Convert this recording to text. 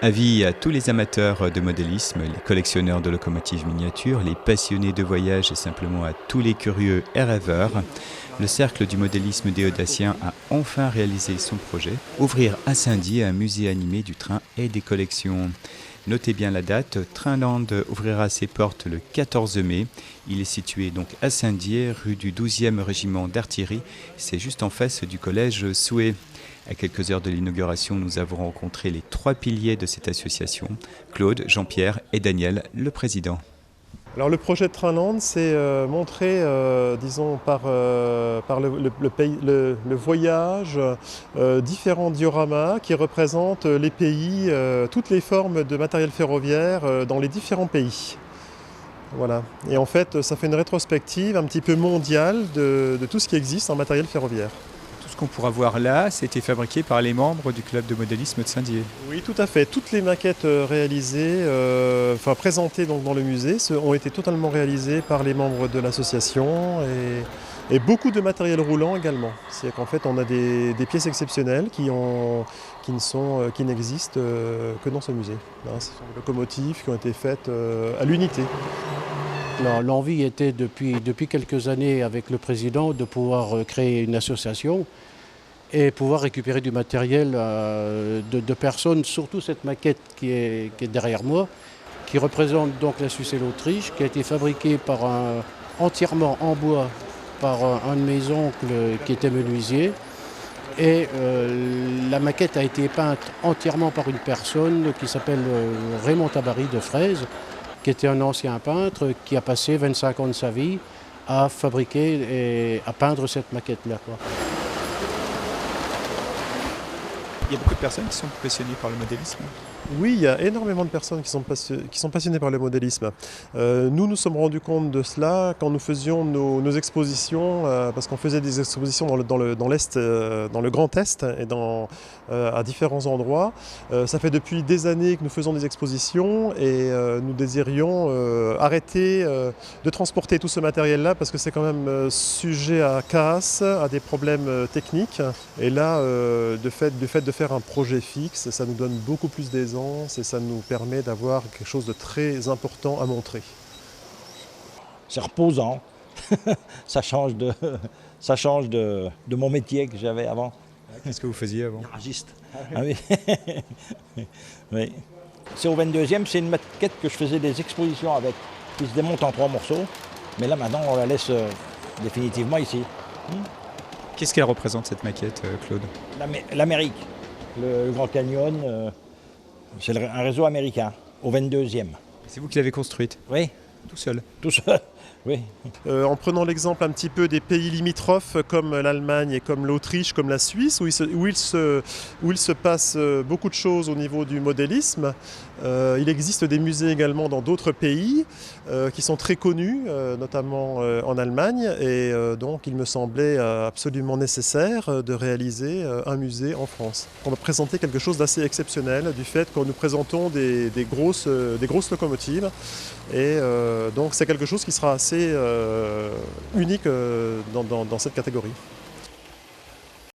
Avis à tous les amateurs de modélisme, les collectionneurs de locomotives miniatures, les passionnés de voyage et simplement à tous les curieux et rêveurs. Le Cercle du modélisme des Audaciens a enfin réalisé son projet, ouvrir à Saint-Dié un musée animé du train et des collections. Notez bien la date, Trainland ouvrira ses portes le 14 mai. Il est situé donc à Saint-Dié, rue du 12e régiment d'artillerie. C'est juste en face du collège Souhé. À quelques heures de l'inauguration, nous avons rencontré les 3 piliers de cette association, Claude, Jean-Pierre et Daniel, le président. Alors le projet de Trainland, c'est montrer, disons, par le voyage, différents dioramas qui représentent les pays, toutes les formes de matériel ferroviaire dans les différents pays. Voilà. Et en fait, ça fait une rétrospective un petit peu mondiale de tout ce qui existe en matériel ferroviaire. Tout ce qu'on pourra voir là, c'était fabriqué par les membres du club de modélisme de Saint-Dié. Oui, tout à fait. Toutes les maquettes réalisées, présentées donc dans le musée, ont été totalement réalisées par les membres de l'association et beaucoup de matériel roulant également. C'est-à-dire qu'en fait, on a des pièces exceptionnelles qui n'existent que dans ce musée. Ce sont des locomotives qui ont été faites à l'unité. L'envie était depuis quelques années avec le président de pouvoir créer une association et pouvoir récupérer du matériel de personnes, surtout cette maquette qui est derrière moi, qui représente donc la Suisse et l'Autriche, qui a été fabriquée entièrement en bois par un de mes oncles qui était menuisier. Et la maquette a été peinte entièrement par une personne qui s'appelle Raymond Tabary de Fraise, qui était un ancien peintre qui a passé 25 ans de sa vie à fabriquer et à peindre cette maquette-là. Il y a beaucoup de personnes qui sont passionnées par le modélisme. Oui, il y a énormément de personnes qui sont passionnées par le modélisme. Nous sommes rendus compte de cela quand nous faisions nos expositions, parce qu'on faisait des expositions dans l'Est, dans le Grand Est et à différents endroits. Ça fait depuis des années que nous faisons des expositions et nous désirions arrêter de transporter tout ce matériel-là parce que c'est quand même sujet à casse, à des problèmes techniques. Et là, le fait de faire un projet fixe, ça nous donne beaucoup plus d'aisance et ça nous permet d'avoir quelque chose de très important à montrer. C'est reposant, ça change de mon métier que j'avais avant. Qu'est-ce que vous faisiez avant? Garagiste. Ah oui. Oui. C'est au 22e, c'est une maquette que je faisais des expositions avec, qui se démonte en 3 morceaux. Mais là maintenant on la laisse définitivement ici. Qu'est-ce qu'elle représente cette maquette, Claude? L'Amérique, le Grand Canyon, c'est un réseau américain, au 22e. C'est vous qui l'avez construite? Oui. Tout seul? Tout seul, oui. En prenant l'exemple un petit peu des pays limitrophes comme l'Allemagne et comme l'Autriche, comme la Suisse, où il se passe beaucoup de choses au niveau du modélisme, il existe des musées également dans d'autres pays qui sont très connus, notamment en Allemagne, et donc il me semblait absolument nécessaire de réaliser un musée en France. On va présenter quelque chose d'assez exceptionnel du fait que nous présentons des grosses locomotives, et donc c'est quelque chose qui sera assez unique dans cette catégorie.